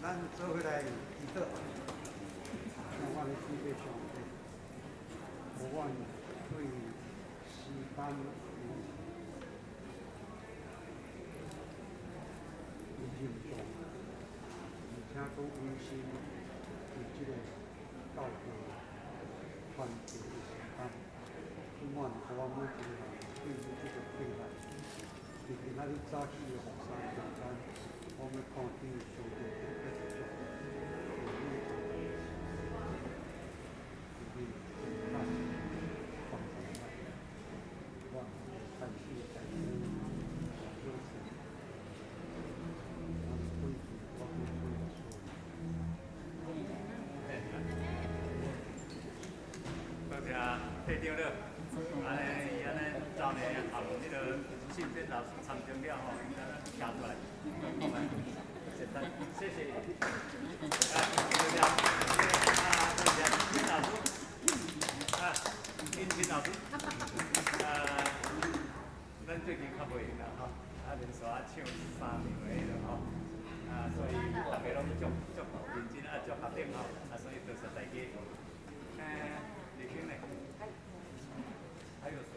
咱做回来记得，我的基本上无忘对时间有认同，而且讲温馨，有这个教育团结的时间，永远互我每一个人对于这个未来，特别咱早起的学生时间，我们看见上帝的一种。退场了，安尼伊安尼昨年学迄个信编老师参政了吼，伊安尼加出来，看卖，简单，谢谢。就这样，就这样，金老师，金老师，咱最近较袂用啦吼，连续唱3场的迄个吼，所以大家拢足认真足合点吼，所以多谢大家。李兄呢？还有谁？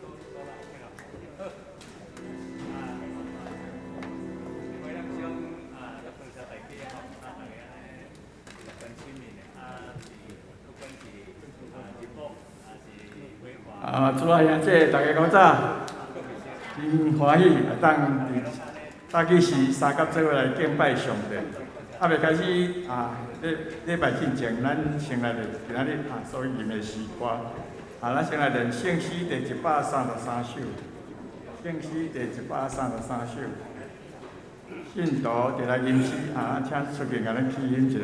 都了 OK 了。好，非常想多谢大家吼，大家是关心的不管是日报是规划。主要兄弟大家讲早，真欢喜会当早起时三甲做伙来敬拜上帝。未开始礼拜进前，咱先来练今仔日所吟的诗歌。咱先来练圣诗第133首，圣诗第133首。信徒就来吟诗请出面甲咱起吟一下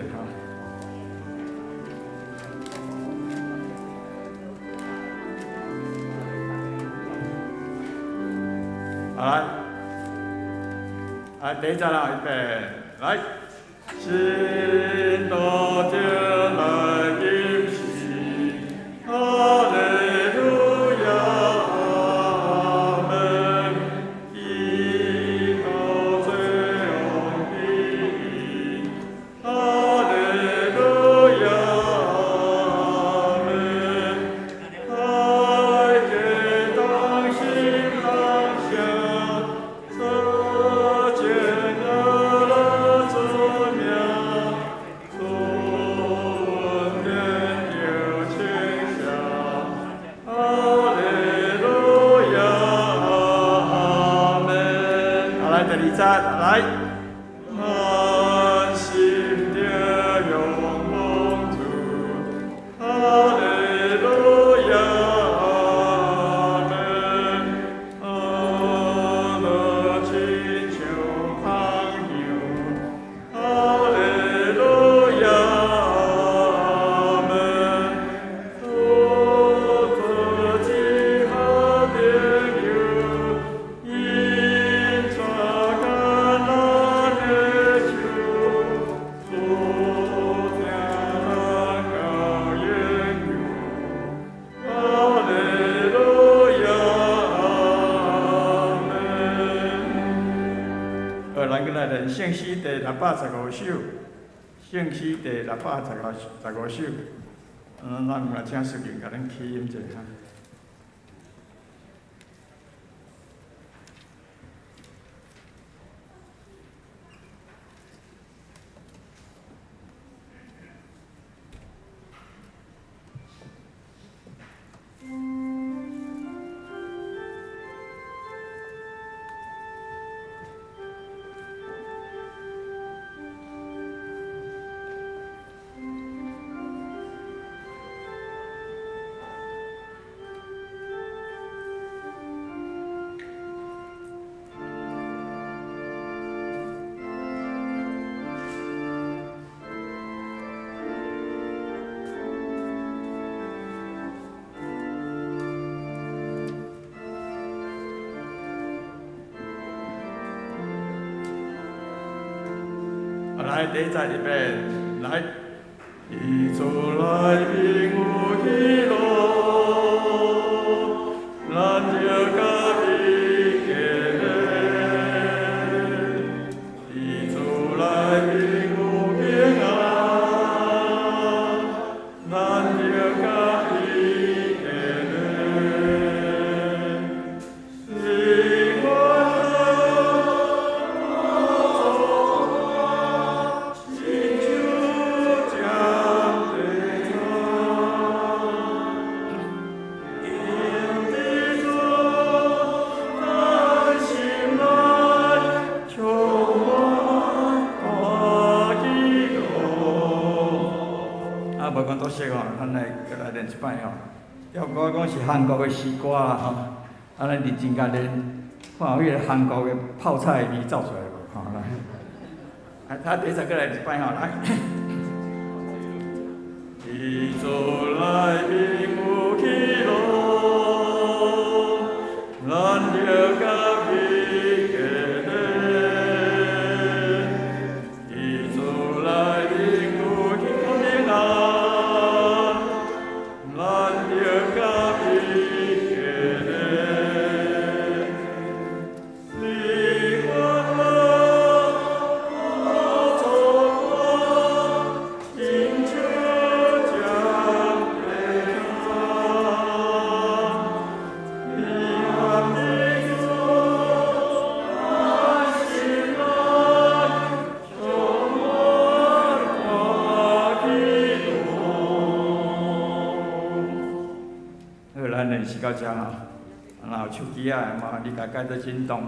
来，第一站啦，预备，来。信徒就来吟诗，哈利路亚，阿门。依靠最荣的，哈利路亚，阿门。爱给当心当下，这艰难了怎样？做文人有天下，哈利路亚，阿门。好，来第二站，来。安心的永蒙主，哈利路亚，阿门。阿乐亲像朋友，哈利路亚，阿门。做自己好朋友，因着橄榄的酒，做天高烟雨，哈利路亚，阿门。咱过来练圣诗第615首，圣诗第615首，咱来请师兄甲咱起音一下。来，第一站预备，来。伊出来并有喜乐，咱就甲伊结连。伊出来并有平安，咱就甲伊结连。是我。无讲多谢吼，咱来练一摆吼。要我讲是韩国的诗歌啦吼，咱认真甲练，看有迄个韩国的泡菜味走出来无？吼来，他第一再过来一摆吼，来。伊做来并有喜乐，咱就甲伊结连。伊做来并有平安。是到遮吼，然后手机啊嘛，你家改做震动。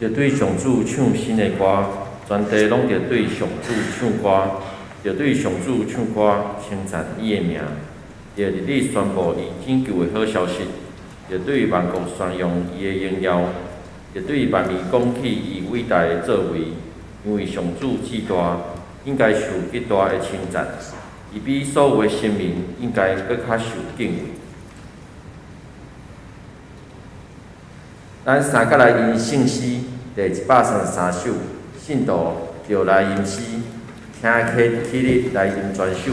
着对上主唱新的歌，全地拢着对上主唱歌，着对上主唱歌，称赞伊的名，着日日宣布伊拯救的好消息，着对万国宣扬伊的荣耀，着对万民讲起伊伟大的作为，因为上主至大，应该受极大的称赞，伊比所有的生命应该搁较受敬畏。咱三甲来吟圣诗第133首，信徒就来吟诗，请起立来吟全首。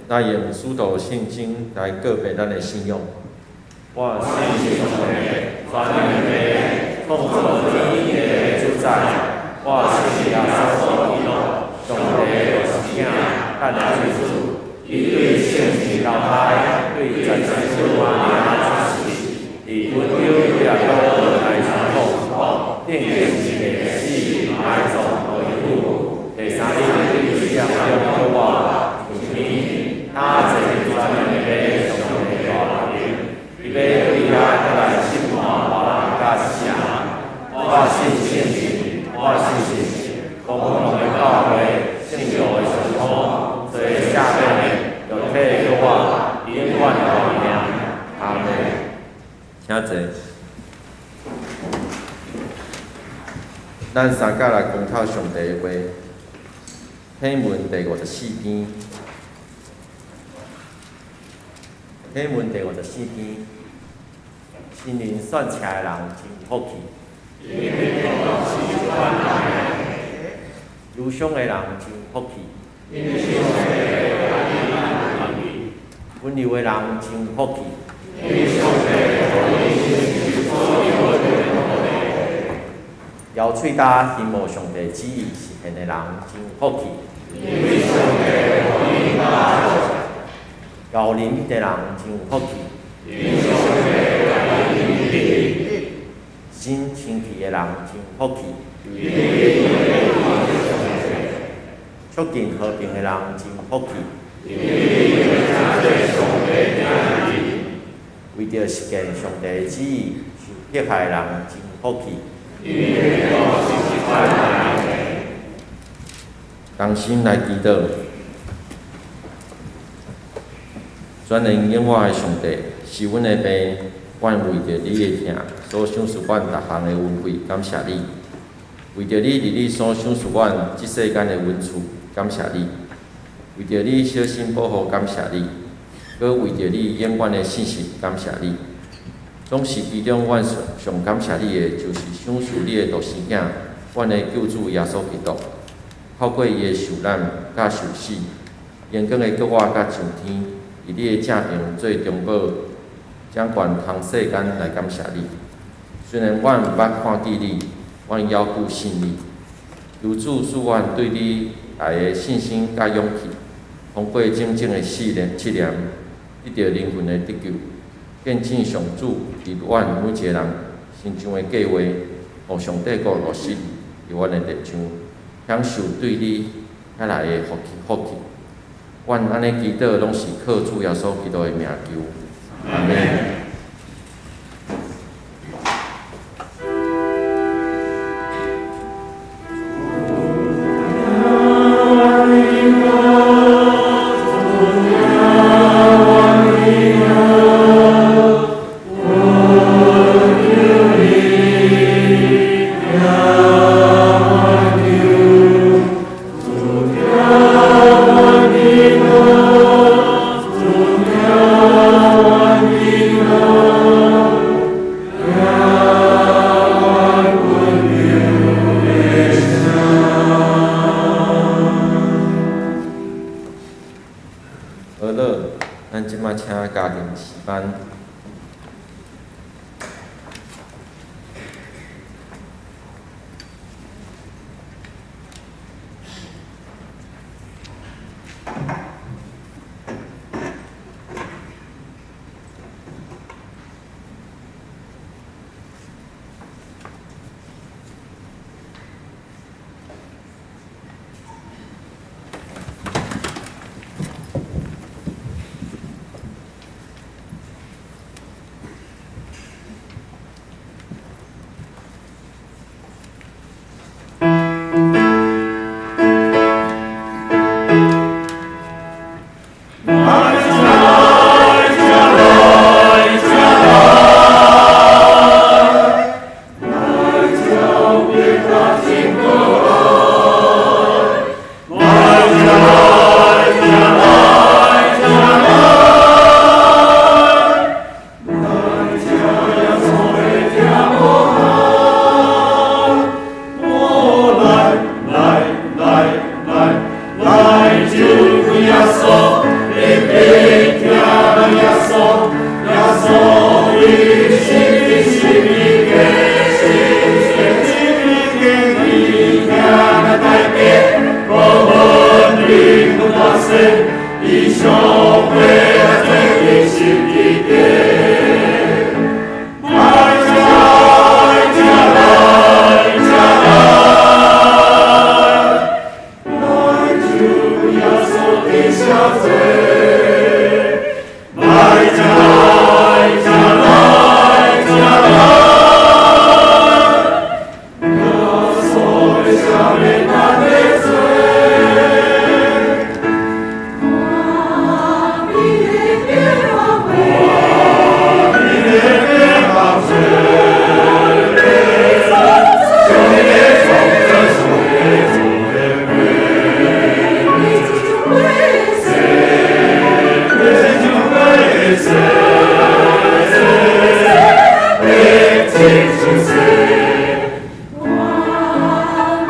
咱用使徒信心来告白咱的信仰。我信上帝，全能的创造天地的主宰。我信耶稣基督，上帝的子，咱的主，伊对圣子流胎，对十字架领主死，以温柔耶稣来传统，定定一个死埋葬和遗骨。第三日对世人叫我。他这全能的上帝大能，伊要对咱来审判别人甲世人。我信圣子，我信圣子，公共的教会，圣教的上头，做下面的，肉体叫我，永远的命。阿门。请坐。咱三甲来公讨上帝的话，经文第54篇。经文第54篇，神灵选出的人真福气，忧伤的人真福气，温柔的人真福气，摇喙焦羡慕上帝旨意实现的人真福气。高龄的人真福气，心清气的人真福气，促进和平的人真福气，为着实现上帝的旨意，受迫害人真福气。同心来祈祷，全能永活的上帝，是阮的病，阮为着你的疼，所享受阮逐项的恩惠，感谢你。为着你伫你所享受阮即世间的恩赐，感谢你。为着你小心保护，感谢你。搁为着你永远的信实，感谢你。总是其中，阮上感谢你的，就是享受你的独生囝，阮的救主耶稣基督。透过伊的受难甲受死，荣光的国我甲上天，以你的正平做中保，掌管通世间来感谢你。虽然阮毋捌看见你，阮犹固信你。求主使阮对你来的信心甲勇气，通过真正的试验，得到灵魂的得救，见证上主伫阮每一个人心中的计划，互上帝国落实伫阮的地上。享受对你遐来的福气，阮安尼祈祷，拢是靠主耶稣基督的名求，阿门。咱即摆请家庭诗班。我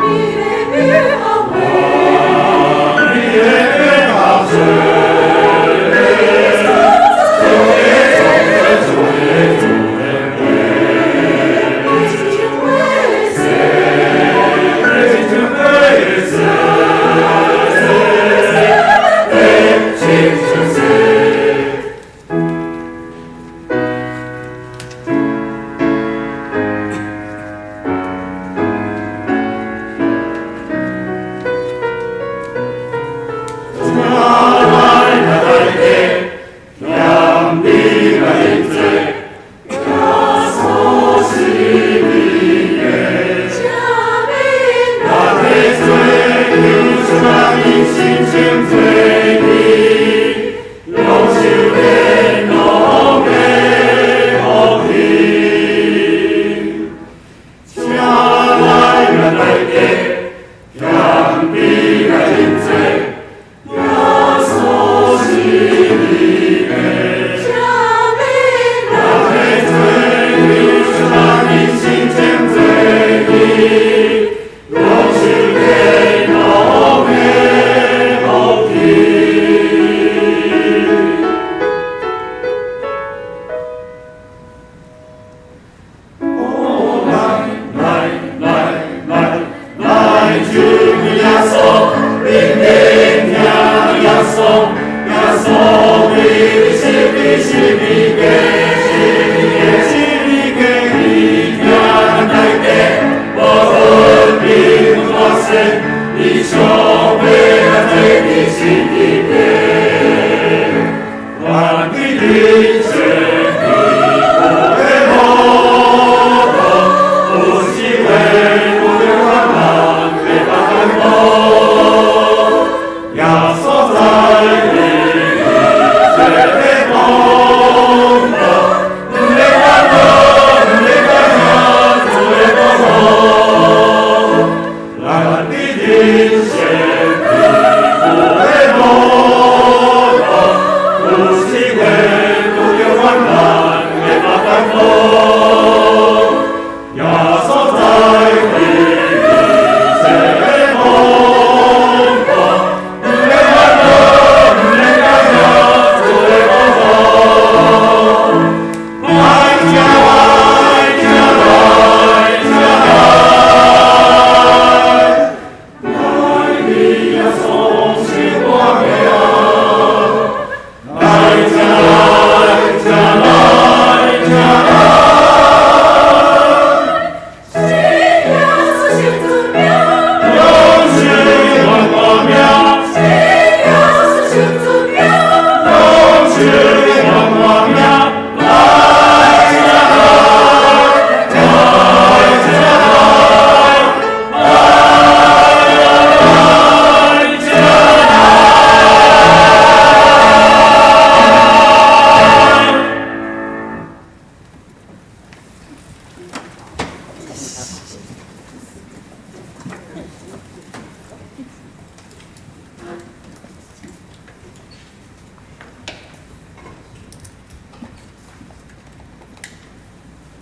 比你好。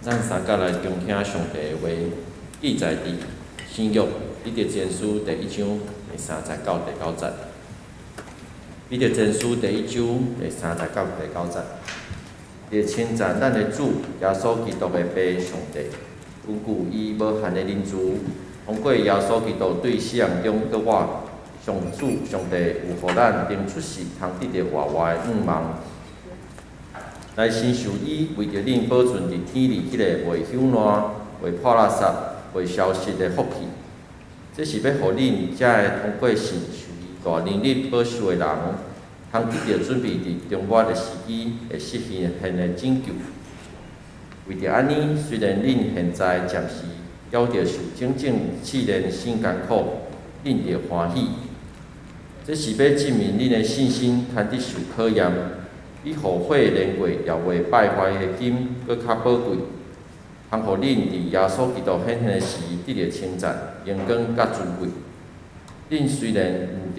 咱三甲来恭请上帝的话，记载伫新约彼得前书第1章第30到第9节。彼得前书第1章第30到第9节，也称赞咱的主耶稣基督的爸上帝，根据伊无限的仁慈，通过耶稣基督对世人中的我，上主上帝有互咱定出世，通得到活活的愿望。来承受伊为着恁保存伫天里迄个袂朽烂、袂破垃圾、袂消失的福气，这是要互恁才会通过信受伊大能力保守的人，通得到准备伫中末的时机会实现的拯救。为着安尼，虽然恁现在暂时要着受种种试炼、辛艰苦，恁着欢喜。这是要证明恁的信心通得受考验。比火火炼过也袂败坏的金搁较宝贵，通互恁伫耶稣基督显现时得到称赞、荣光甲尊贵。恁虽然毋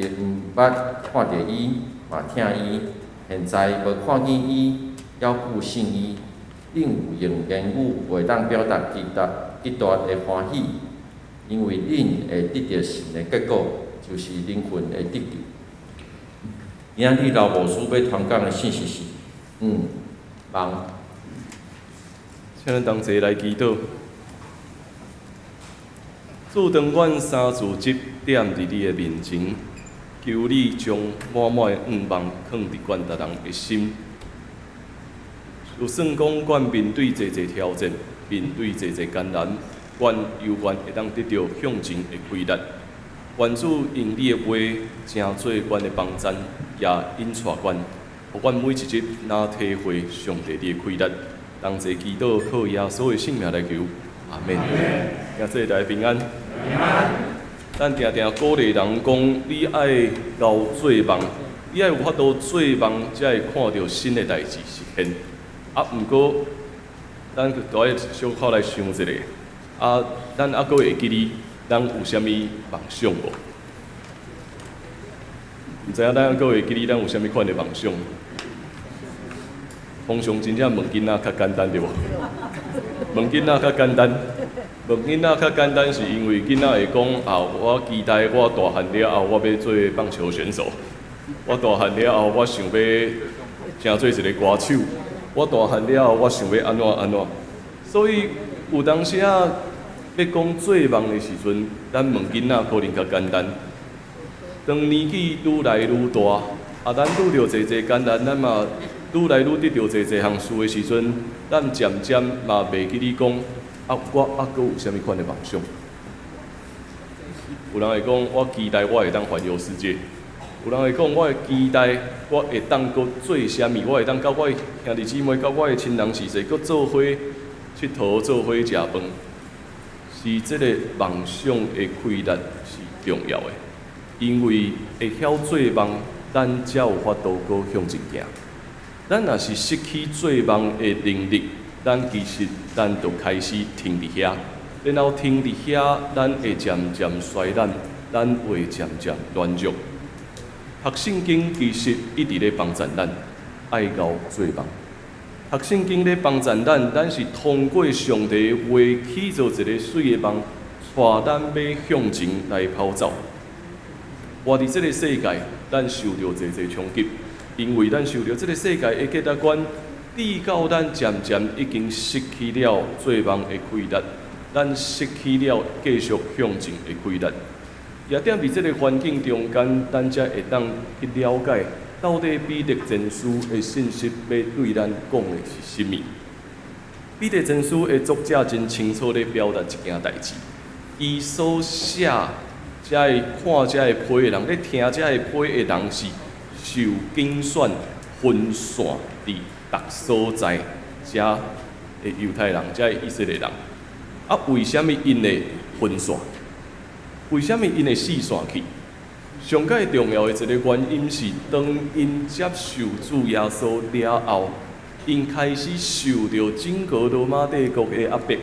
捌看到伊，嘛听伊，现在无看见伊，要顾信伊，恁有用言语袂当表达极大的欢喜，因为恁会得到神的结果，就是灵魂的得救。今仔日老牧师要传讲的信息是，梦。请咱同齐来祈祷。主，当阮三字集点伫你的面前，求你将满满的愿望放伫阮逐人的心。就算讲阮面对侪挑战，面对侪艰难，阮犹原会当得到向前的开力。愿主用你的话，成做阮的帮衬，也引带阮，互阮每一日若体会上帝你的开力。同齐祈祷，靠耶稣的性命来求，阿免。愿这大家平安。咱定定鼓励人讲，你爱留做梦，你爱有法度做梦，才会看到新的代志实现。毋过，咱就爱小可来想一下，咱阁会记哩。咱有啥物梦想无？毋知影咱各位记哩，咱有啥物款的梦想？通常真正问囡仔较简单对无？问囡仔较简单，问囡仔较简单，是因为囡仔会讲我期待我大汉了后，我要做棒球选手；我大汉了后，我想要成做一个歌手；我大汉了后，我想要安怎。所以有当时要讲做梦的时阵，咱问囡仔可能较简单。当年纪愈来愈大，咱拄着侪艰难，咱嘛愈来愈得到侪项事的时阵，咱渐渐嘛袂记你讲，我阁有啥物款的梦想？有人会讲，我期待我会当环游世界；有人会讲，我会期待我会当阁做啥物？我会当甲我的兄弟姊妹、甲我的亲人是谁，阁做伙佚佗、做伙食饭。是这个梦想的开力是重要的，因为会晓做梦，咱才有法度阁向前行。咱若是失去做梦的能力，咱其实就开始停伫遐，然后停伫遐，咱会渐渐衰烂，咱会渐渐软弱。读圣经其实一直咧帮助咱，爱到做梦。读圣经咧帮助咱是通过上帝话起做一个水的梦，带咱要向前来跑走。活伫这个世界，咱受到侪冲击，因为咱受到这个世界的价值观，致到咱渐渐已经失去了做梦的开力，咱失去了继续向前的开力。也踮伫这个环境中间，咱才会当去了解。到底彼得前书的信息要对咱讲的是甚物？彼得前书的作者真清楚地表达一件代志：伊所写才会看才会批的人，咧听才会批的人是受拣选分散伫各所在遮的犹太人，遮的以色列人。为什么因会分散？为什么因会四散去？上界重要的一个原因是，当因接受主耶稣了后，因开始受到整个罗马帝国的压迫，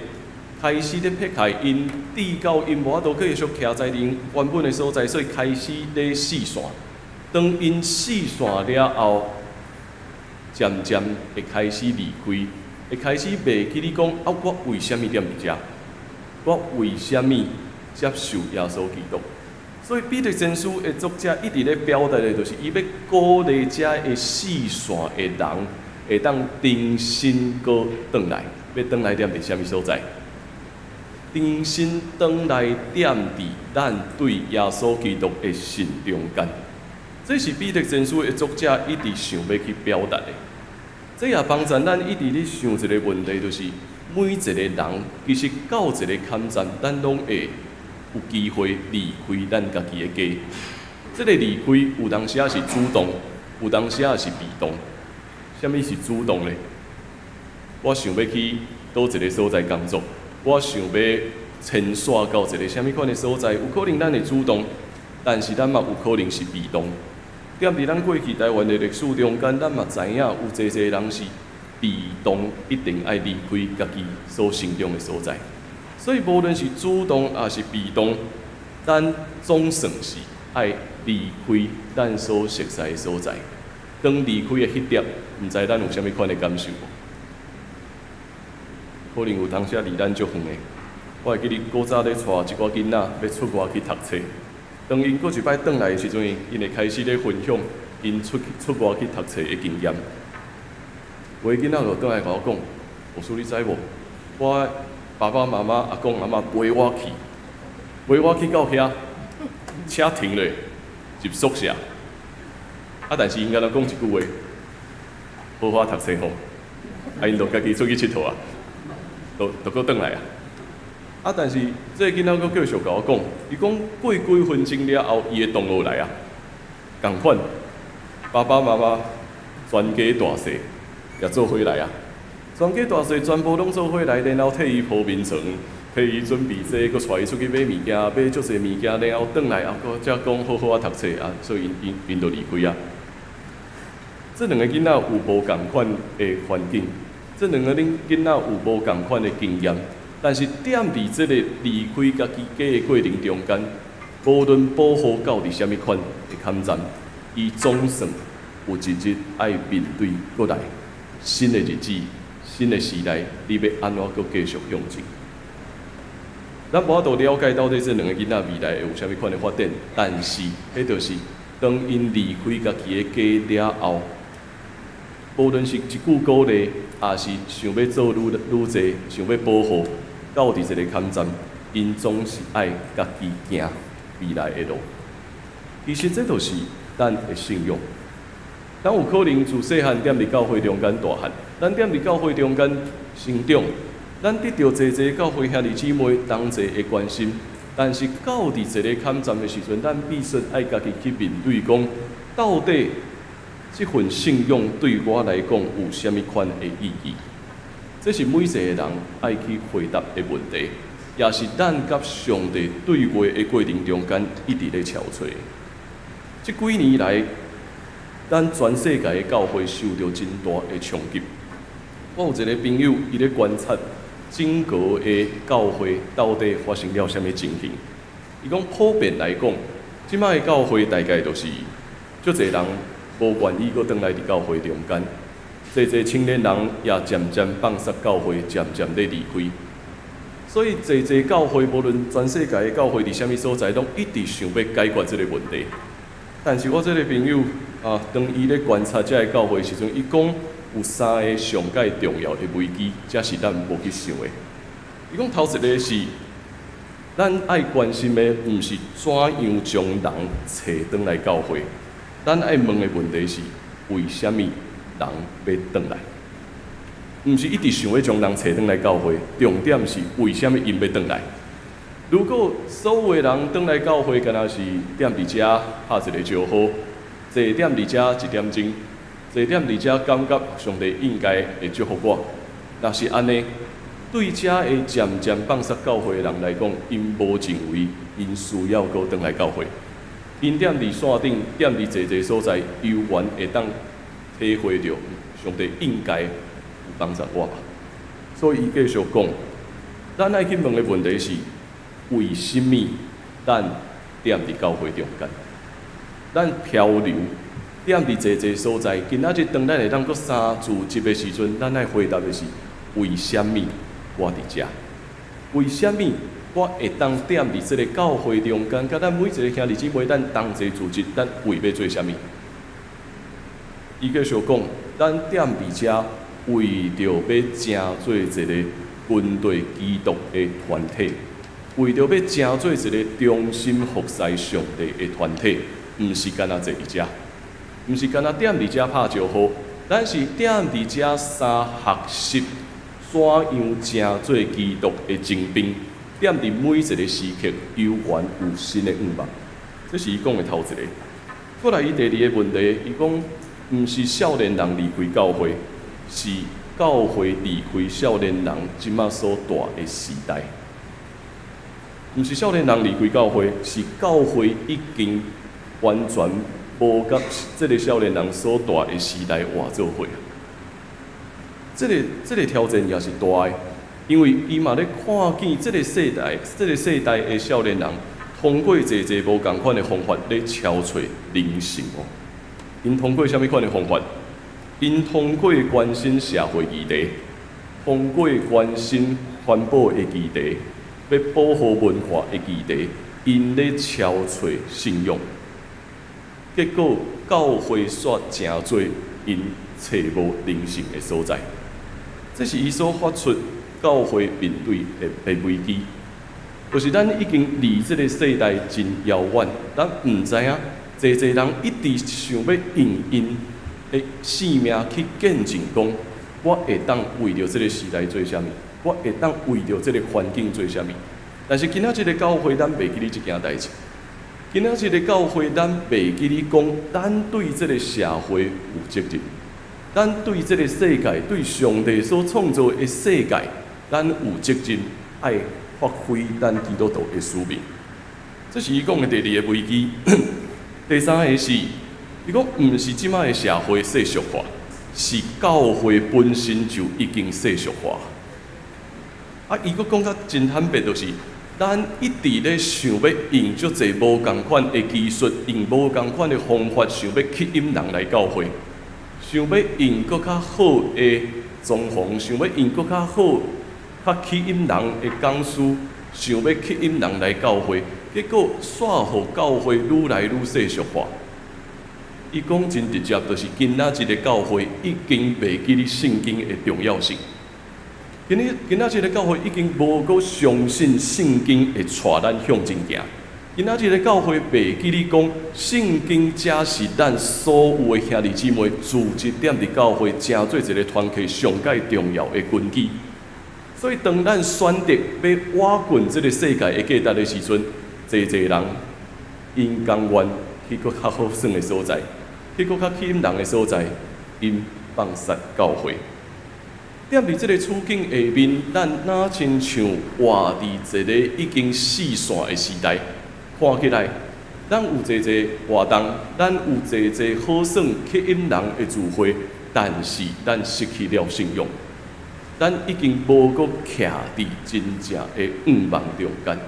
开始咧撇开因，致到因无法度继续徛在因原本的所在，所以开始咧四散。当因四散了后，渐渐会开始离开，会开始袂记你讲我为什么踮伫遮？我为什么接受耶稣基督？所以彼得前书的作者一直咧表达的，就是伊要鼓励遮的四散的人，会当重新搁转来，要转来踮伫啥物所在？重新转来踮伫咱对耶稣基督的信中间。这是彼得前书的作者一直想要去表达的。这也帮助咱一直咧想一个问题，就是每一个人其实到一个坎站，咱拢会有机会离开咱家己的家。这个离开有当时也是主动，有当时也是被动。什么是主动呢？我想要去倒一个所在工作，我想要迁徙到一个什么款的所在，有可能咱会主动，但是咱嘛有可能是被动。踮伫咱过去台湾的历史中间，咱嘛知影有侪人是被动，一定爱离开家己所生长的所在。所以无论是主动还是被动，咱总算是爱离开咱所熟悉的所在。当离开的迄点，毋知咱有啥物款的感受？可能有当时离咱足远的。我会记得古早咧带一寡囡仔要出外去读册，当因过一摆转来的时阵，因会开始咧分享因出外去读册的经验。有个囡仔就转来甲我讲：“老师，你知无？我爸爸妈妈、阿公阿嬷陪我去到遐，车停咧入宿舍。但是因敢若讲一句话：好好读册吼，因就家己出去佚佗啊，就搁转来啊。但是这个囡仔搁继续甲我讲，伊讲过几分钟了后，伊会动落来啊。共款，爸爸妈妈全家大细也做伙来啊。全家大细全部拢做伙来，然后替伊铺面床，替伊准备这，搁带伊出去买物件，买足侪物件，然后转来后，搁才讲好好读册啊，所以因就离开啊。这两个囡仔有无共款的环境，这两个囡仔有无共款的经验，但是踮伫这个离开家己家的过程中间，无论保护到伫什么款的坎站，伊总算有一日爱面对过来新的日子、新的时代，你要安怎搁继续向前？咱无法度了解到底这两个囡仔未来会有啥物款的发展，但是迄就是当因离开家己的家了后。无论是一句鼓励，也是想要做愈济，想要保护，到伫一个坎站，因总是爱家己行未来的路。其实这就是咱的信仰。咱有可能自细汉踮伫教会中间大汉，咱踮伫教会中间成长，咱得到侪侪教会兄弟姊妹同齐的关心。但是到伫一个坎站的时阵，咱必须爱家己去面对讲，到底这份信仰对我来讲有啥物款的意义？这是每一个人爱去回答的问题，也是咱甲上帝对话的过程中间一直咧憔悴。这几年来，咱全世界的教会受到真大的冲击。我有一个朋友，伊咧观察整个的教会到底发生了啥物情形。伊讲普遍来讲，即摆的教会大概就是足侪人无愿意搁倒来伫教会中间。侪青年人也渐渐放弃教会，渐渐咧离开。所以侪教会，无论全世界的教会伫啥物所在，拢一直想要解决这个问题。但是我这个朋友当伊咧观察这个教会时阵，伊讲有3个上界重要的危机，这是咱无去想的。伊讲头一个是，咱爱关心的，毋是怎样将人找转来教会，咱爱问的问题是，为什么？人要转来，毋是一直想要将人找转来教会。重点是为什么因要转来？如果所有的人转来教会，敢若是踮伫遮拍一个招呼，坐踮伫遮1点钟，坐踮伫遮感觉上帝应该会祝福我。若是安尼，对遮会渐渐放弃教会的人来讲，因无认为因需要搁转来教会。因踮伫线顶，踮伫侪所在，悠然会当体会到上帝应该有帮助我。所以伊继续讲，咱爱去问的问题是：为什么咱踮伫教会中间？咱漂流踮伫侪所在，今仔日当咱会当搁三自集的时阵，咱爱回答的是：为什么我伫遮？为什么我会当踮伫这个教会中间？甲咱每一个兄弟姊妹，咱同齐自集，咱为要做啥物？伊继续讲，咱踮伫遮，为着要成做一个军队基督的团体，为着要成做一个忠心服侍上帝的团体，毋是干那坐伫遮，毋是干那踮伫遮拍招呼，咱是踮伫遮学习怎样成做基督的精兵，踮伫每一个时刻悠然有新的愿望。这是伊讲的头一个。过来，伊第二个问题，伊讲。毋是少年人离开教会，是教会离开少年人即马所大的时代。毋是少年人离开教会，是教会已经完全无甲这个少年人所大的时代换做伙。这个挑战也是大的，因为伊嘛咧看见这个世代的少年人，通过侪无共款的方法咧敲碎灵性哦。因通过啥物款的方法？因通过关心社会议题，通过关心环保的议题，要保护文化的议题，因咧敲碎信仰。结果教会煞真多因找无灵性的所在，这是伊所发出教会面对的危机。就是咱已经离这个世代真遥远，咱毋知影。侪人一直想要用因的性命去见证，讲我会当为着这个时代做啥物，我会当为着这个环境做啥物。但是今仔日的教会，咱袂记哩一件代志。今仔日的教会，咱袂记哩讲，咱对这个社会有责任，咱对这个世界，对上帝所创造的世界，咱有责任爱发挥咱基督徒的使命。这是伊讲的第二个危机。第三个是，伊讲毋是即摆的社会世俗化，是教会本身就已经世俗化。伊佫讲较真坦白，就是咱一直咧想要用足侪无共款的技术，用无共款的方法，想要吸引人来教会，想要用佫较好的装潢，想要用佫较好、较吸引人的讲师，想要吸引人来教会。结果，煞互教会愈来愈世俗化。伊讲真直接，就是今仔日的教会已经袂记哩圣经的重要性。今仔日的教会已经无够相信圣经会带咱向前行。今仔日的教会袂记你讲，圣经才是咱所有的兄弟姊妹自一点伫教会成做一个团契上界重要的根基。所以，当咱选择要瓦滚这个世界的价值的时阵，侪人因甘愿去搁较好耍的所在，去搁较吸引人的所在，因放杀教会。踮伫即个处境下面，咱哪亲像活伫一个已经四线的时代，看起来，咱有侪活动，咱有侪好耍吸引人的聚会，但是咱失去了信仰，咱已经无搁徛伫真正的梦中间。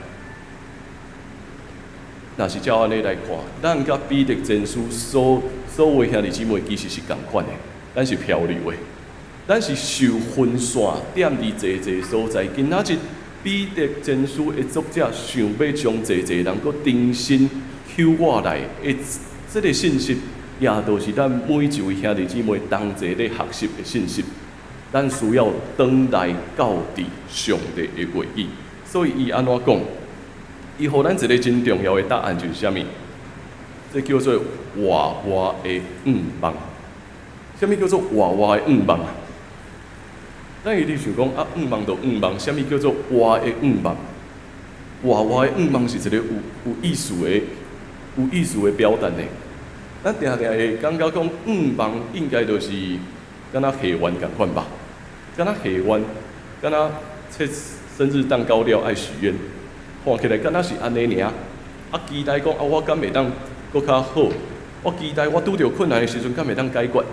若是照安尼来看，咱甲彼得前书所有兄弟姊妹其实是同款的，咱是漂流的。咱是受分散，踮伫侪所在。今仔日彼得前书的作者想要将侪人搁重新抽过来，这个信息也都是咱每一位兄弟姊妹同齐咧学习的信息。咱需要转来到伫上帝的话语，所以伊安怎讲？伊互咱一个真重要的答案就是啥物？这叫做活活的愿望。啥物叫做活活的愿望啊？咱一直想讲啊，愿望就愿望，啥物叫做活的愿望？活活的愿望是一个有意思的表达呢。咱定会感觉讲愿望应该就是敢若下愿共款吧？敢若下愿，敢若切生日蛋糕了爱许愿，看起来敢若是安尼尔。啊，期待讲啊，我敢袂当搁较好？我期待我拄着困难的时阵，敢袂当解决？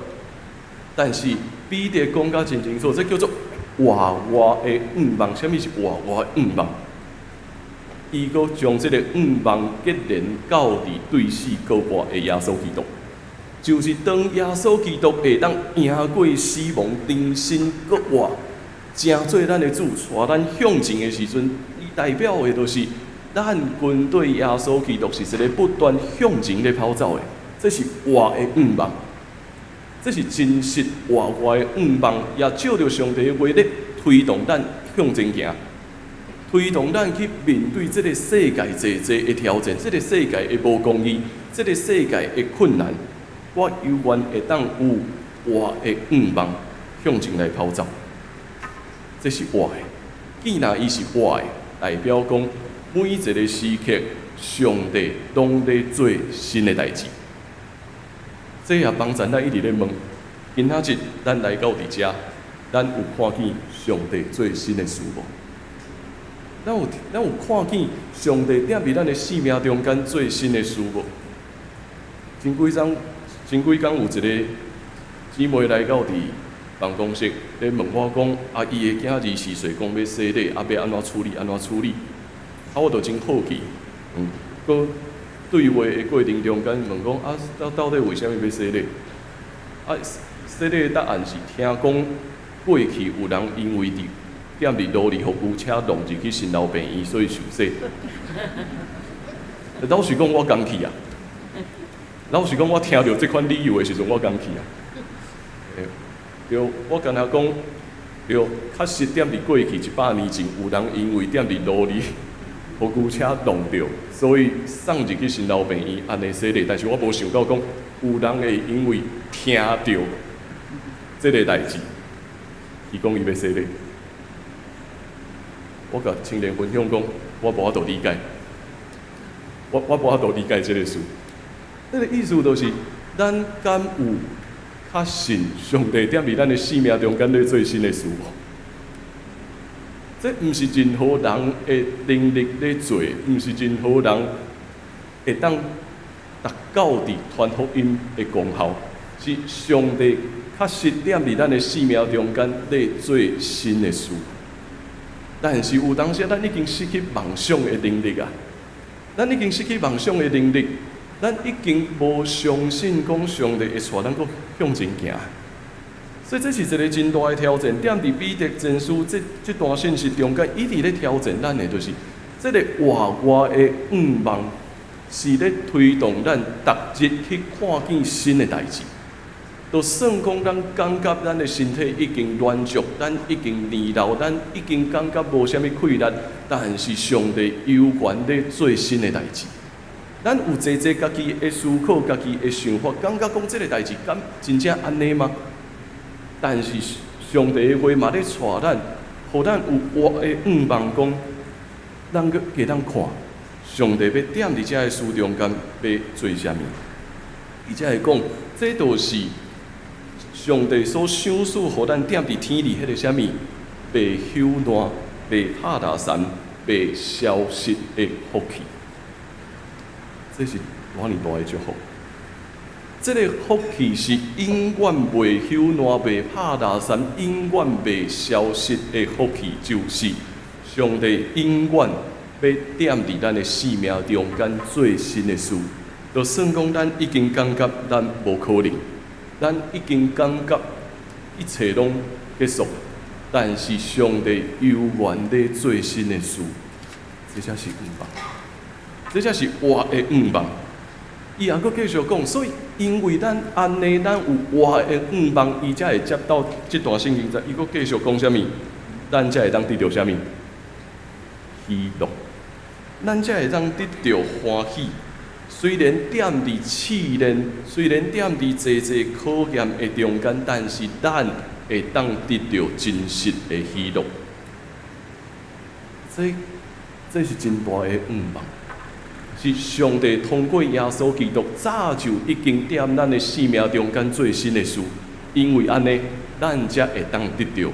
但是彼得讲甲真清楚，这叫做活活的愿望。啥物是活活的愿望？伊阁将这个愿望结连到伫对死告活的耶稣基督，就是当耶稣基督会当赢过死亡，重新阁活，成做咱的主，带咱向前的时阵，伊代表的就是咱军队耶稣基督是一个不断向前咧跑走的，这是活的愿望。这是真实活活的愿望，也照着上帝的话咧推动咱向前行，推动咱去面对这个世界侪的挑战，这个世界的无公义，这个世界的困难，我犹原会当有活的愿望向前来跑走。这是活的，既然伊是活的，代表讲每一个时刻，上帝拢在做新的代志。这也帮咱一直咧问，今仔日咱来到伫遮，咱有看见上帝做新的事无？咱有看见上帝踮伫咱的生命中间做新的事无？前几工有一个姊妹来到伫办公室，咧问我讲，啊，伊的囝儿24岁，讲要洗礼，啊，要安怎处理？啊，我就真好奇，搁对话的过程中间问讲，啊，到底为虾米要洗礼？啊，洗礼的答案是听讲过去有人因为踮伫路里，互牛车弄入去新老病院，所以受洗。老实讲，我刚去啊。老实讲，我听到这款理由的时阵，我刚去啊。对，我跟他讲，对，确实踮伫过去100年前，有人因为踮伫路里，互牛车弄着，所以送入去新老病院安尼洗礼。但是我无想到讲，有人会因为听到这个代志，伊讲伊要洗礼。我甲青年分享讲，我无法度理解，我无法度理解这个事。这个意思就是，咱敢有较信上帝踮伫咱的生命中间咧做新的事无？这毋是任何人的能力咧做，毋是任何人会当达到伫传福音的功效，是上帝确实踮伫咱的生命中间咧做新的事。但是有当时咱已经失去梦想的能力啊！咱已经失去梦想的能力，咱已经无相信讲上帝会带咱搁向前行。所以这是一个真大的挑战。踮伫彼得前书这段信息中间，一直咧挑战咱的，就是这个活活的愿望，是咧推动咱逐日去看见新的代志。就算讲咱感觉咱的身体已经软弱，咱已经年老，咱已经感觉无啥物气力，但是上帝有权咧做新的代志。咱有坐家己的思考，家己的想法，感觉讲这个代志敢真正安尼吗？但是上帝的话嘛咧带咱，互咱有活的眼望讲，咱个给咱看，上帝要点伫遮的事中间要做啥物？而且会讲，这就是上帝所赏赐互咱点伫天里迄个啥物，被休烂、被拍打散、被消失的福气。这是偌尔大的祝福。这个福气是永远袂朽烂、袂拍打散、永远袂消失的福气，就是上帝永远要点伫咱的生命中间做新的事。就算讲咱已经感觉咱无可能，咱已经感觉一切拢结束，但是上帝有愿咧做新的事，这才是愿望。这才是活的愿望。伊也阁继续讲，所以因为咱安尼，咱有活的愿望，伊才会接到这段圣经。伊阁继续讲啥物？咱才会当得到啥物？喜乐。咱才会当得到欢喜。虽然点伫试炼，虽然点伫济济考验的中间，但是咱会当得到真实的喜乐。这是真大的愿望。是上帝通过耶稣基督早就已经踮咱的生命中间做新的事，因为安尼，咱才会当得到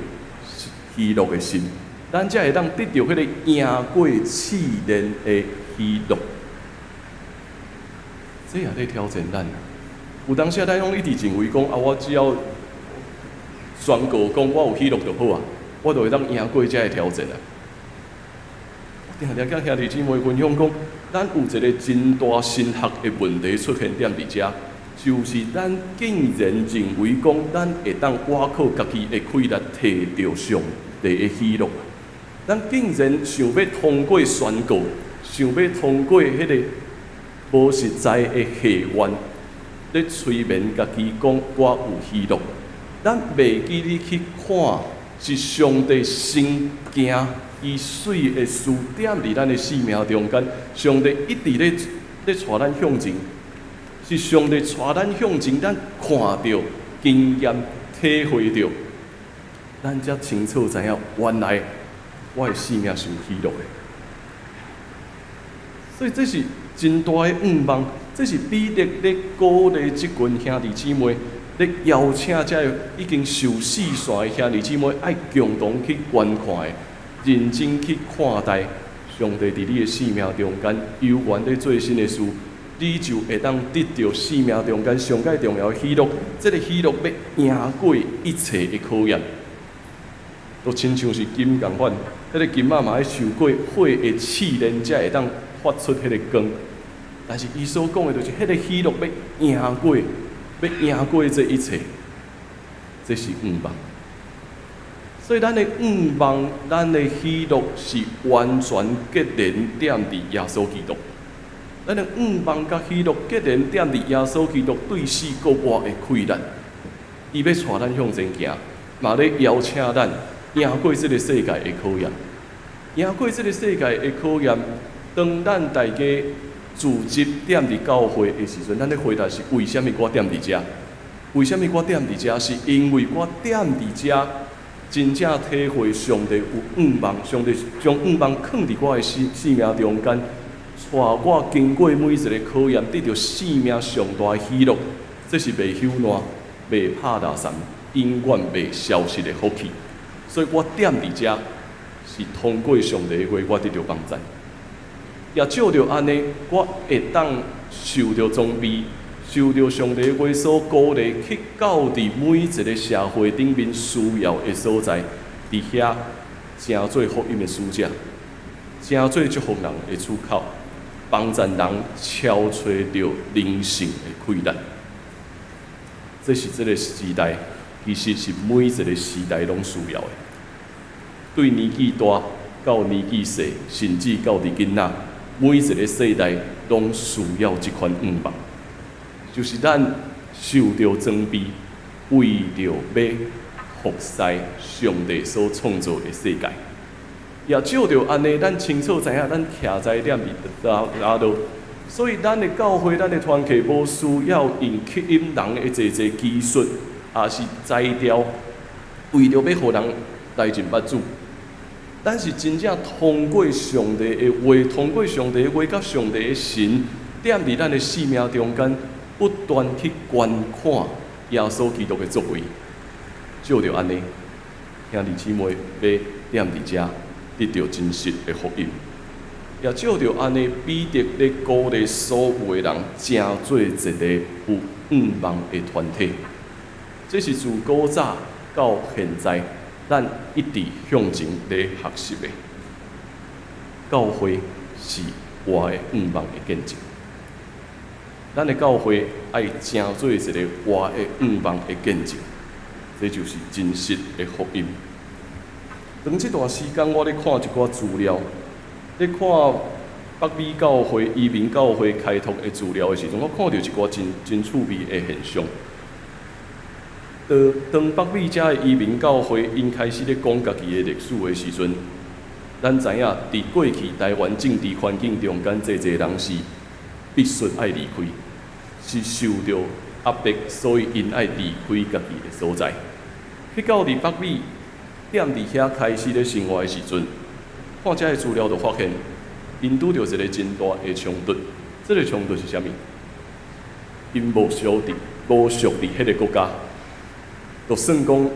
喜乐的心，咱才会当得到迄个赢过试炼的喜乐。这也在挑战咱。有当时咱拢一直认为讲啊，我只要宣告讲我有喜乐就好啊，我就会当赢过这个挑战啊。定定甲兄弟姊妹分享讲，咱有一个真大神学的问题出现点伫遮，就是咱竟然认为讲，咱会当倚靠家己的气力摕到上帝的喜乐，咱竟然想要通过宣告，想要通过迄个无实在的戏愿，咧催眠家己讲我有喜乐，咱袂记你去看是上帝先行。伊水的事点伫咱的生命中间，上帝一直咧带咱向前，是上帝带咱向前，咱看到、经验、体会到，咱才清楚知影，原来我的生命是有喜乐的。所以这是真大的愿望，这是彼得咧鼓励即群兄弟姊妹，咧邀请这已经受死线的兄弟姊妹，爱共同去观看的。认真去看待上帝伫你的生命中间有缘咧做新的事，你就会当得到生命中间上界重要的喜乐。这个喜乐要赢过一切的考验，都亲像是金共款，迄个金仔嘛要受过火的试炼，才会当发出迄个光。但是伊所讲的，就是迄个喜乐要赢过这一切，这是愿望。所以，咱的愿望、咱的喜乐是完全结连点伫耶稣基督。咱的愿望甲喜乐结连点伫耶稣基督对死国活的气力，伊要带咱向前行，嘛咧邀请咱赢过这个世界的考验。赢过这个世界的考验，当咱大家自集点伫教会的时阵，咱咧回答是为什么我点伫遮？为什么我点伫遮？是因为我点伫遮。真正体会上帝有愿望，上帝将愿望放伫我的生命中间，带我经过每一个考验，得到生命上大的喜乐。这是袂朽烂、袂拍打散、永远袂消失的福气。所以我点伫遮，是通过上帝的话，我得到帮助。也照着安尼，我会当受到装备。受到上帝的话所鼓励，去到伫每一个社会顶面需要的所在，伫遐成做福音的使者，成做祝福人的出口，帮助人超找到灵性的快乐。这是这个时代，其实是每一个时代拢需要的。对年纪大到年纪细，甚至到伫囡仔，每一个世代拢需要这款愿望。就是咱受到装备，为着要服侍上帝所创造的世界。也照着安尼，咱清楚知影，咱徛在点伫哪度。所以，咱的教会、咱的团契，无需要用吸引人的这技术，也是材料，为着要互人来尽捌主。但是真正通过上帝的话，通过上帝的话，甲上帝的神，踮伫咱的生命中间，不断去观看耶稣基督的作为。照着安尼，兄弟姊妹要踮伫遮。得到真实的福音，也照着安尼，彼得咧鼓励所有的人，成做一个有愿望的团体。这是自古早到现在，咱一直向前咧学习的。教会是活的愿望的见证，咱的教会爱成做一个活的愿望的见证，这就是真实的福音。长这段时间，我咧看一寡资料，咧看北美教会、移民教会开拓的资料的时阵，我看到一寡真趣味的现象。当北美遮的移民教会因开始咧讲家己的历史的时阵，咱知影，伫过去台湾政治环境中间，侪人是必须爱离开，是受到压迫，所以因爱离开家己的所在。去到伫北美。踮伫遐开始咧生活的时阵，看遮个资料就发现，因拄着一个真大的冲突。这个冲突是啥物？因无属伫迄个国家，就算讲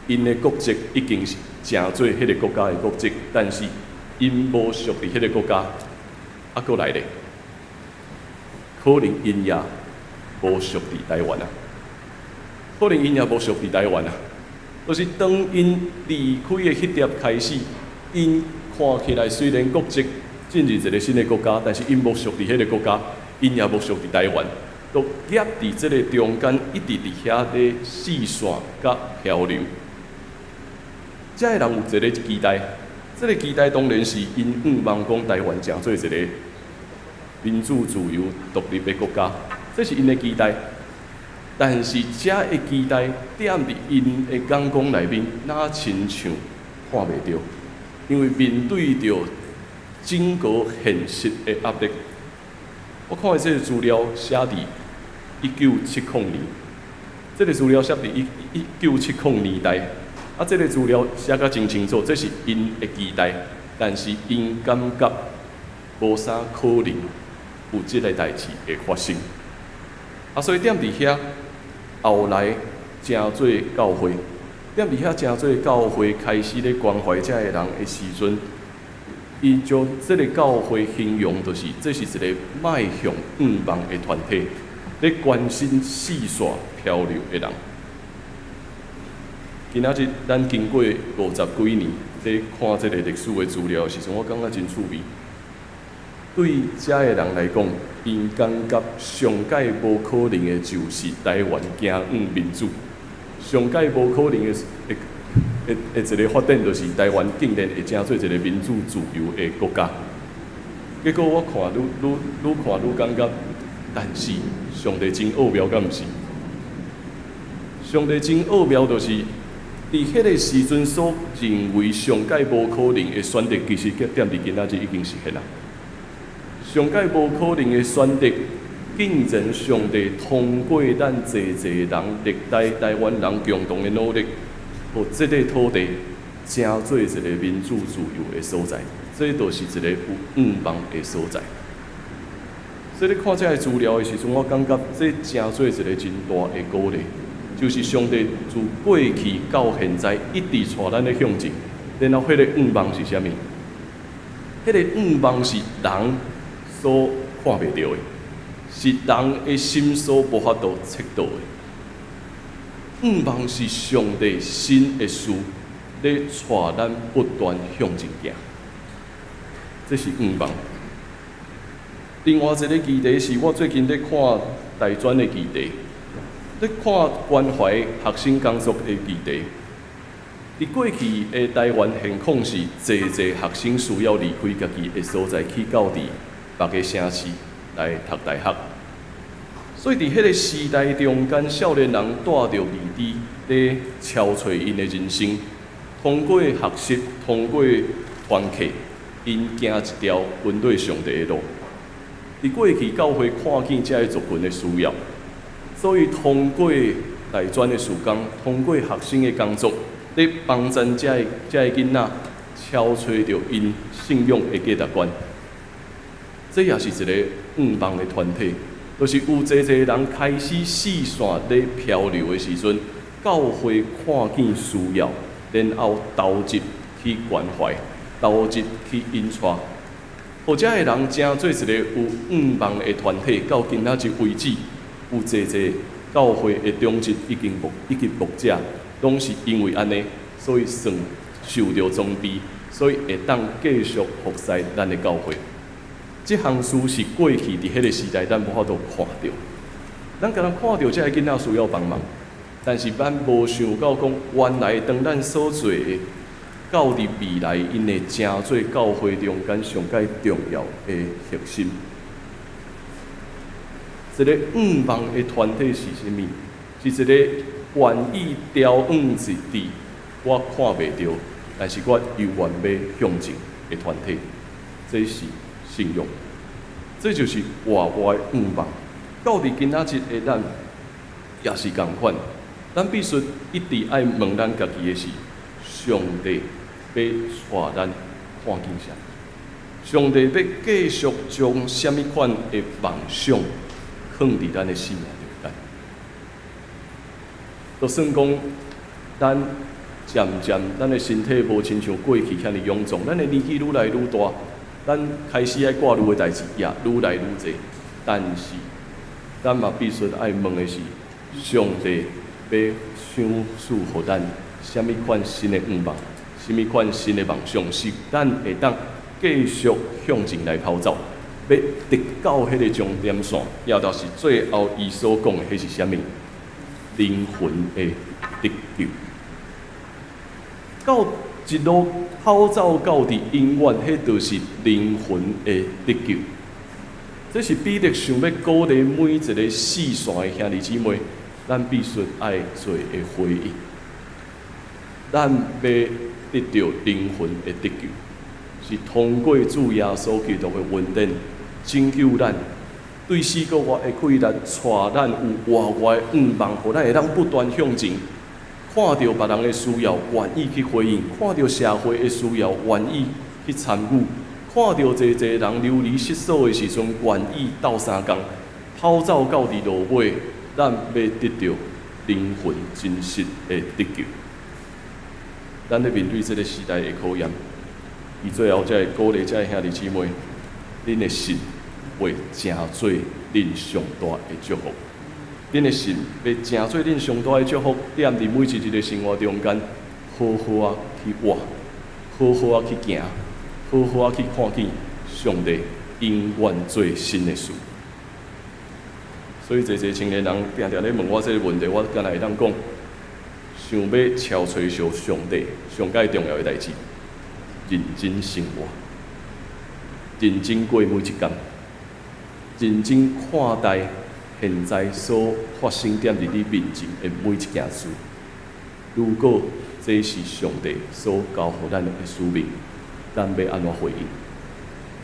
因的国籍已经是成做迄个国家的国籍，但是因无属伫迄个国家，搁来咧，可能因也无属伫台湾啊，可能因也无属伫台湾啊。就是当因离开的迄点开始，因看起来虽然国籍进入一个新的国家，但是因无属伫迄个国家，因也无属伫台湾，都夹伫即个中间，一直伫遐咧四散甲漂流。遮个人有一个期待，这个期待当然是因愿望讲台湾成做一个民主、自由、独立的国家，这是因的期待。但是，遮个期待踮伫因的眼光内面，哪亲像看袂到，因为面对着整个现实的压力。我看的这个资料写伫1970年，这个资料写伫1970年代，啊，这个资料写甲真清楚，这是因的期待，但是因感觉无啥可能有这个代志会发生，啊，所以踮伫遐。后来，成做教会，踮伫遐成做教会开始咧关怀遮个人的时阵，伊将这个教会形容就是这是一个迈向愿望的团体，咧关心四散漂流的人。今仔日咱经过50几年咧看这个历史的资料的时阵，我感觉真趣味。对遮个人来讲，因感觉上界无可能的，就是台湾行向民主。上界无可能的一个发展，就是台湾竟然会成做一个民主自由的国家。结果我看愈看愈感觉，但是上帝真奥妙，敢毋是？上帝真奥妙，就是伫迄个时阵所认为上界无可能的选择，其实踮伫今仔日已经实现啦。上界无可能的选择，竟然上帝通过咱人历代台湾人共同的努力，互这个土地成做一个民主自由的所在，这就是一个有愿望的所在。所以你看这个资料的时阵，我感觉这成做一个真大的鼓励，就是上帝自过去到现在一直带咱咧向前，然后迄个愿望是啥物？迄个愿望是人所看袂到的，是人的心所无法度测到的。愿望是上帝新的事，咧带咱不断向前行，这是愿望。另外一个议题是我最近咧看大专的议题，咧看关怀学生工作的议题。伫过去的台湾现况是，侪学生需要离开家己的所在，去到别个城市来读大学。所以伫迄个时代中间，少年人带着未知，咧敲找因的人生，通过学习，通过团契，因行一条稳对上帝的路。伫过去教会看见这个族群的需要，所以通过大专的事工，通过学生的工作，咧帮助这个囡仔敲找着因信仰的价值观。这也是一个帮的团体，就是有侪人开始四散咧漂流的时阵，教会看见需要，然后投入去关怀，投入去引带。或者的人正做一个有帮的团体，到今仔日为止，有侪教会的忠职已经牧者，拢是因为安尼，所以算受到装备，所以会当继续服侍咱的教会。这项事是过去伫迄个时代，咱无法度看到。咱敢若看到这个囡仔需要帮忙，但是咱无想到讲，原来当咱所做的，到伫未来，因会成做教会中间上介重要的核心。一个帮的团体是啥物？是一个愿意调一伫我看袂到，但是我又愿要向前的团体，这是信用，这就是活活的帮。到伫今仔日的咱，也是共款。咱必须一直爱问咱家己的是：上帝要带咱看见啥？上帝要继续将什么款的梦想放伫咱的生命中间？就算讲，咱渐渐咱的身体无亲像过去遐尼臃肿，咱的年纪愈来愈大。咱开始爱挂虑的代志也愈来愈侪，但是咱嘛必须爱问的是，上帝要赏赐予咱什么款新的望，什么款新的梦想，是咱会当继续向前来跑走，要直到迄个终点线，也就是最后伊所讲的迄是啥物？灵魂的得救。到一路跑走到伫永远，迄就是灵魂的得救。这是彼得想要鼓励每一个四散的兄弟姊妹，咱必须爱做的回应。咱要得到灵魂的得救，是通过主耶稣基督的恩典拯救咱，对世界外的开力，带咱有活活的望，互咱会当不断向前。看到别人的需要，愿意去回应；看到社会的需要，愿意去参与；看到侪人流离失所的时阵，愿意斗相共，跑走到伫路尾，咱要得到灵魂真实的得救。咱咧面对这个时代的考验，伊最后才会鼓励这兄弟姊妹，恁的心会成做恁上大的祝福。恁的心要成做恁上大的祝福，踮伫每一日的生活中间，好好啊去活，好好啊去行，好好啊去看见上帝永远做新的事。所以，侪青年人定定咧问我这个问题，我敢若会当讲，想要超找上上帝上介重要的代志，认真生活，认真过每一天，认真看待现在所发生踮伫你面前的每一件事。如果这是上帝所交予咱的使命，咱要安怎回应？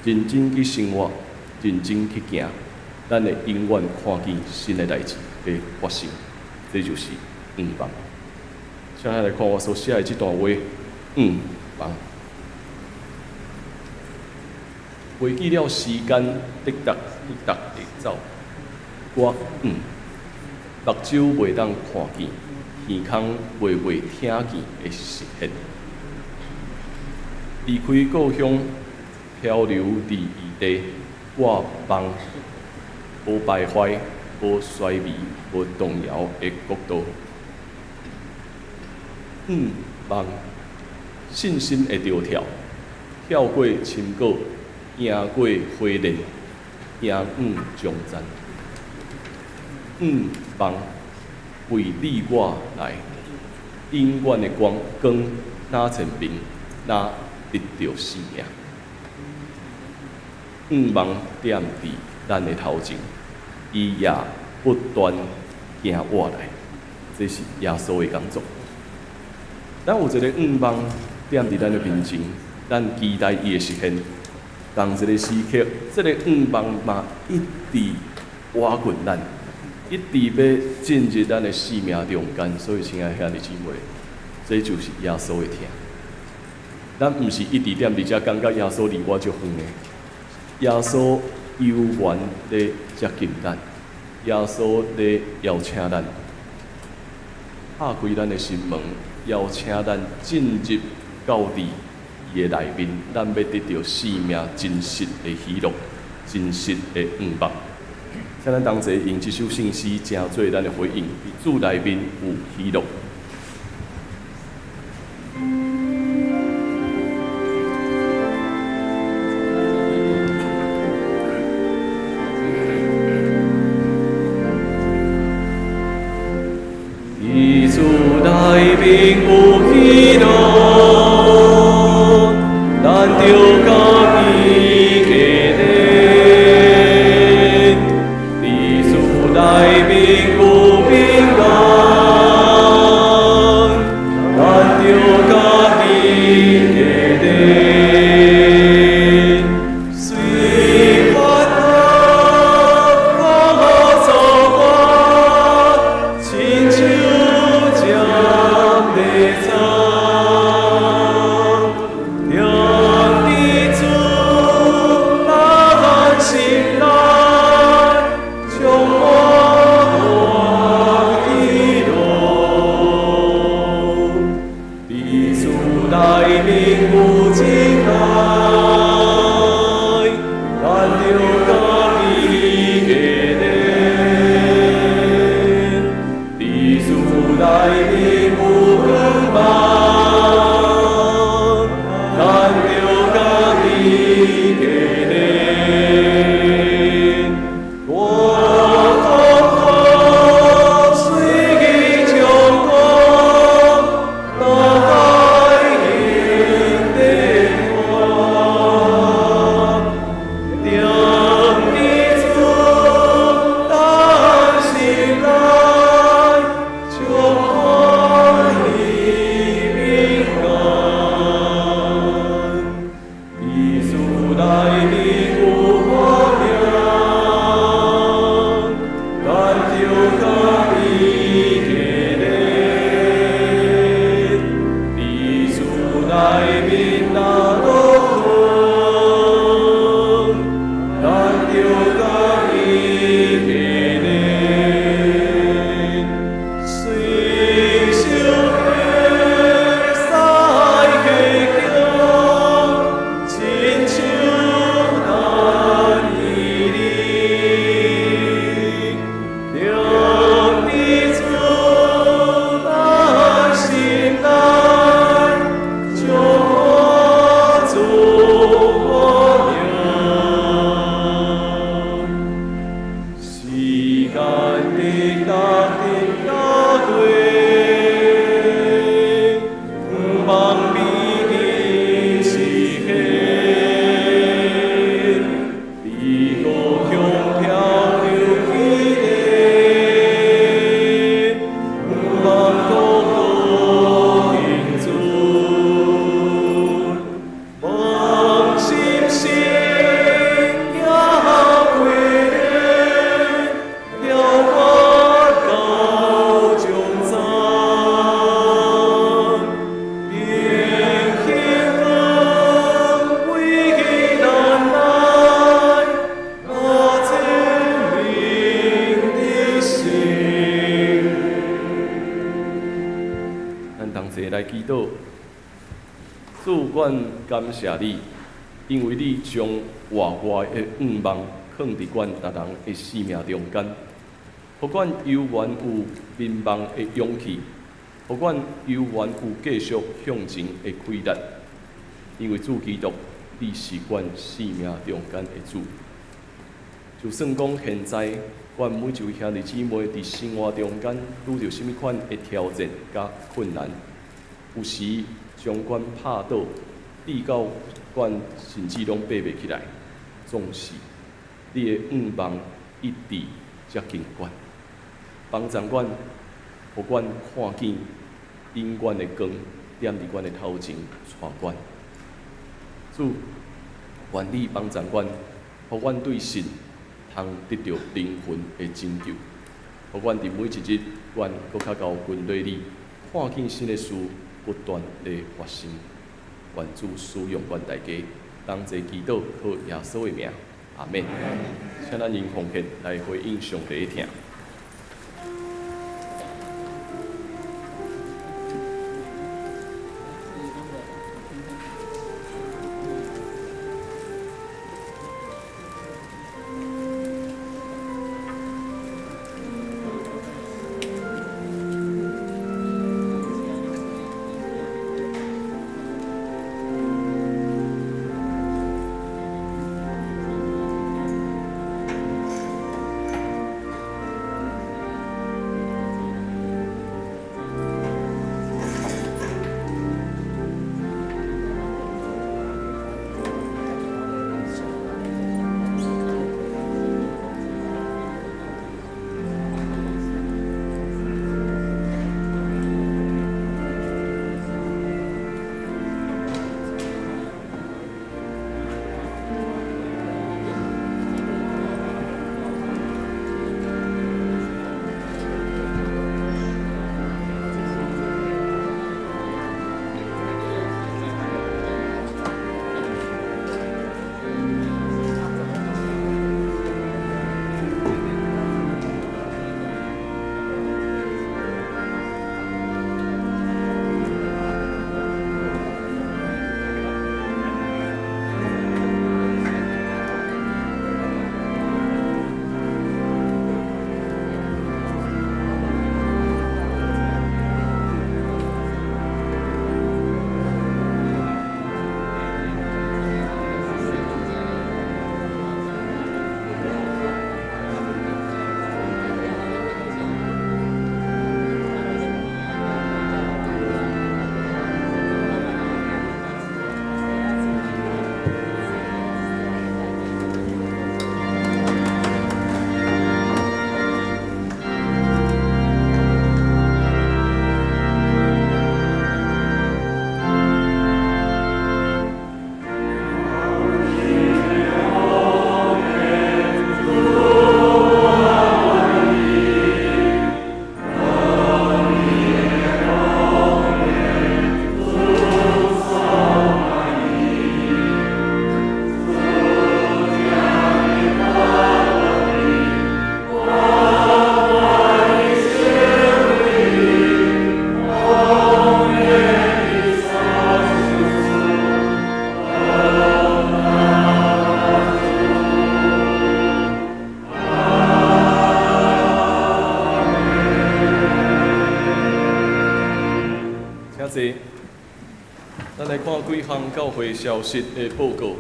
认真去生活，认真去行，咱会永远看见新的代志的发生。这就是帮。请来看我所写的这段话，帮。回记了时间滴答滴答地走，我目睭袂当看见，耳孔袂听见的实现。离开故乡，漂流伫异地，我望无败坏、无衰微、无动摇的国度。望信心会着跳，跳过深谷，赢过火炼，赢终战。望为你我来，永远的光哪前面，哪得到生命。望踮伫咱的头前，伊也不断行活来，这是耶稣的工作。咱有一个愿望踮伫咱的面前，咱期待伊的实现。同一个时刻，这个愿望嘛一直挖掘咱，一直要进入咱的生命中间。所以，亲爱兄弟姊妹，这就是耶稣的听。咱毋是一直踮伫遮，感觉耶稣离我足远的。耶稣悠远地接近咱，耶稣地邀请咱，打开咱的心门，邀请咱进入到伊的内面，咱要得到生命真实的喜乐，真实的愿望。请咱同齐用这首圣诗，成做咱的回应，伫主内面有喜乐。伫主内面有喜乐，咱着甲伊纪念。伫主内面有平安，咱着甲伊纪念。虽烦恼我走过，亲像主，阮感谢你，因为你将活我的愿望放伫阮逐人的生命中间，互阮犹原有民望的勇气，互阮犹原有继续向前的气力。因为主基督，你是阮生命中间的主。就算讲现在，阮每一位兄弟姊妹伫生活中间遇到甚物款的挑战甲困难，有时将阮拍倒，逼到阮甚至拢爬袂起来。总是你的愿望一直接近阮，帮长官，互阮看见永远的光，点伫阮的头前带阮。主，愿你帮长官，互阮对神通得到灵魂的拯救，互阮伫每一日，阮搁较高跟对你，看见新的事不断地发生。愿主使用阮大家，同齐祈祷，靠耶稣的名，阿免。请咱用奉献来回应上帝的听。咱来看几项教会消息的报告。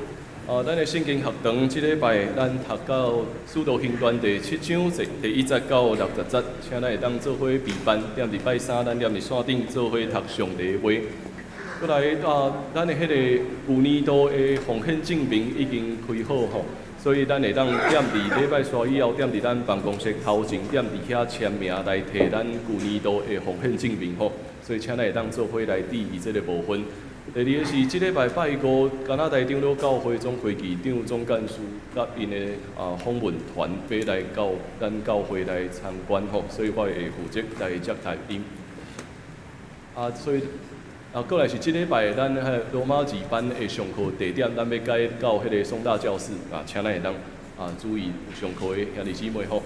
咱的圣经学堂即礼拜咱读到《使徒行传》第7章第1节到60节，请咱会当做伙备班，踮伫拜三咱踮伫线顶做伙读上帝的话。过来咱的迄个旧年度的奉献证明已经开好吼，所以咱会当踮伫礼拜三以后，踮伫咱办公室头前，踮伫遐签名来摕咱旧年度的奉献证明吼。所以请咱会当做伙来注意这个部分。第二个是即礼拜拜五，加拿大长老教会总会议长总干事甲因的访问团要来到咱教会来参观吼，所以我会负责来接待因。所以过来是即礼拜咱罗马字班的上课地点，咱要改到迄个松大教室请咱会当注意上课的兄弟姊妹吼。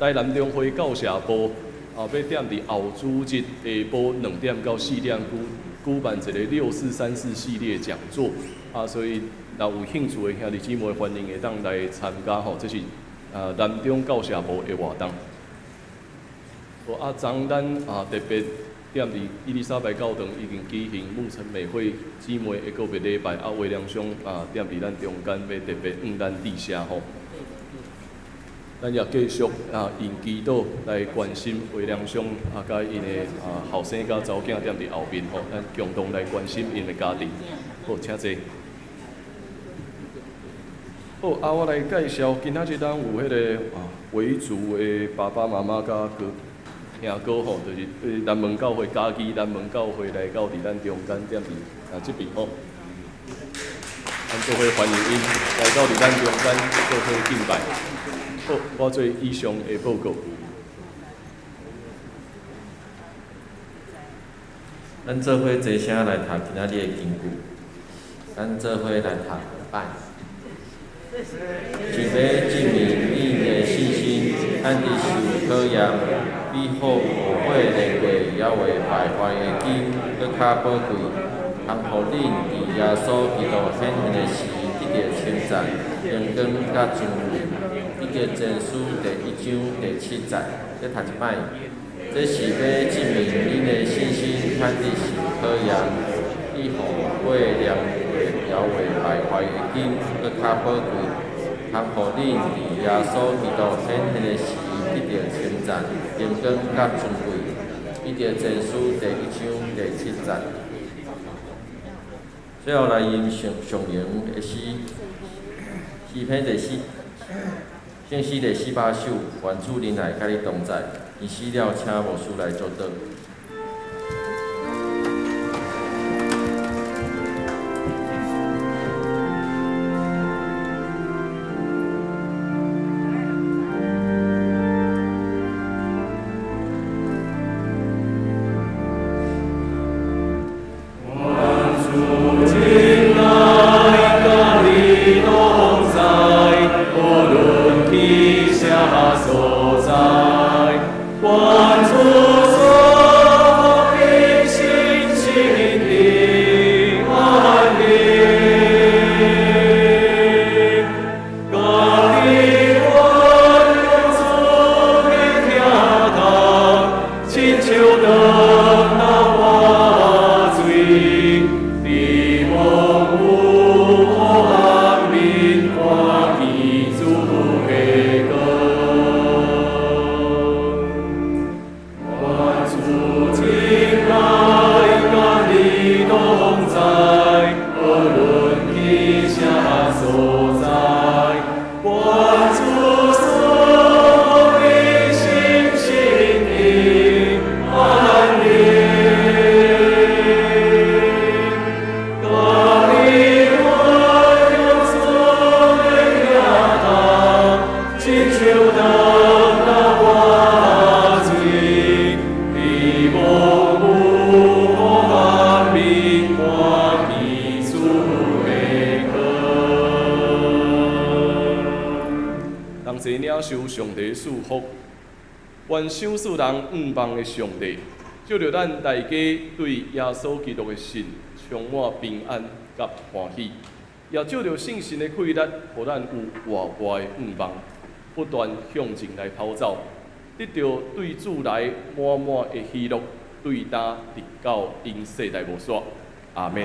台南中会教社部要踮伫后主日下晡2点到4点举办一个6434系列讲座所以若有兴趣的兄弟姊妹，欢迎会当来参加吼。这是南中教社部的活动。昨咱特别踮伫伊丽莎白教堂已经举行牧晨美会姊妹的个别礼拜，威廉兄踮伫咱中间要特别咱地下吼。咱也继续用祈祷来关心威廉兄甲因的后生甲查某囝踮伫后面吼，咱共同来关心因的家庭。好，请坐。好，我来介绍今仔日咱有迄个维族的爸爸妈妈甲哥兄哥吼，就是南门教会家己南门教会来到伫咱中间踮伫即边吼，咱做伙欢迎因来到伫咱中间做伙敬拜。好，我做以上的报告。咱做伙坐声来读今仔日的经句，咱做伙来读拜。是要证明你的信心，按你受考验，比好无火炼过也为败坏的金，搁较宝贵，通互恁伫耶稣基督显现的时得到称赞、荣光甲尊贵。伊个前书第1章第7节，再读一摆。这是要证明恁的信心，按你受考验，比好火炼过也为败坏的金，搁较宝贵。通互恁伫耶稣基督显现的时得到称赞、荣光甲尊贵。伊着前书第1章第7节。最后来吟上咏的诗，诗篇第4，圣诗第48首，愿主恁来甲你同在，伊死了，请无事来作祷。受上帝祝福，愿赏赐人愿望的上帝，借着咱大家对耶稣基督的信，充满平安甲欢喜，也借着圣神的气力，互咱有活活的愿望，不断向前来跑走，得到对主来满满的喜乐，对他直到因世代无煞。阿门。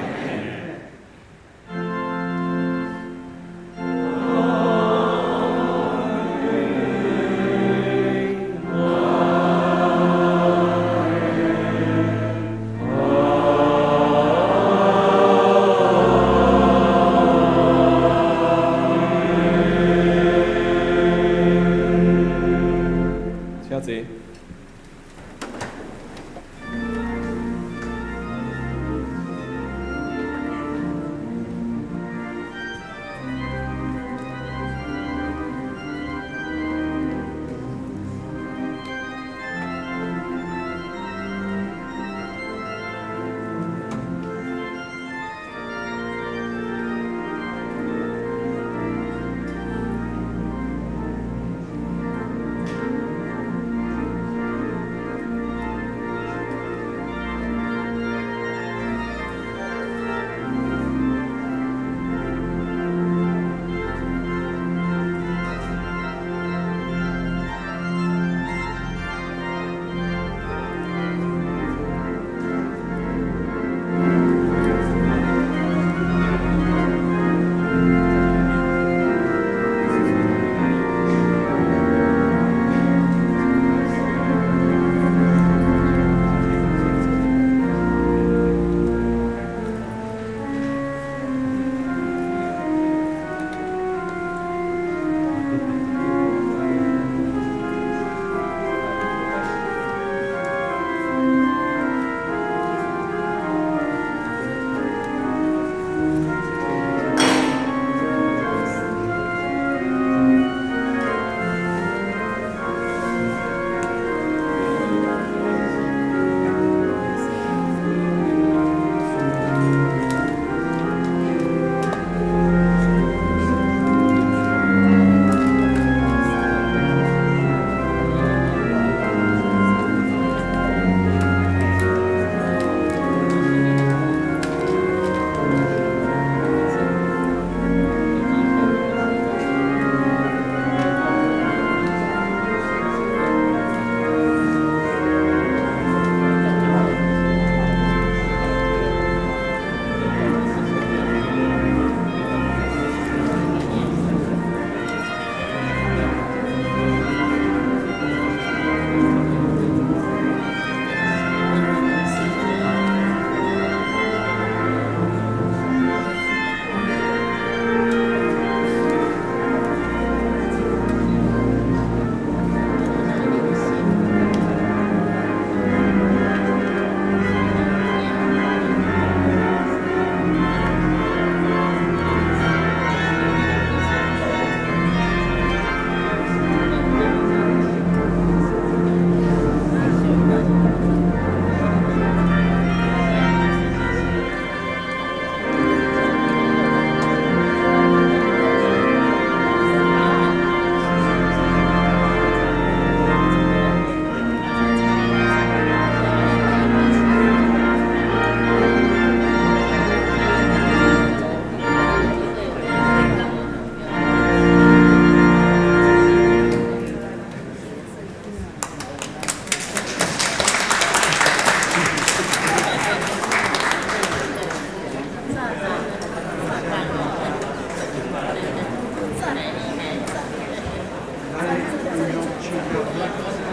我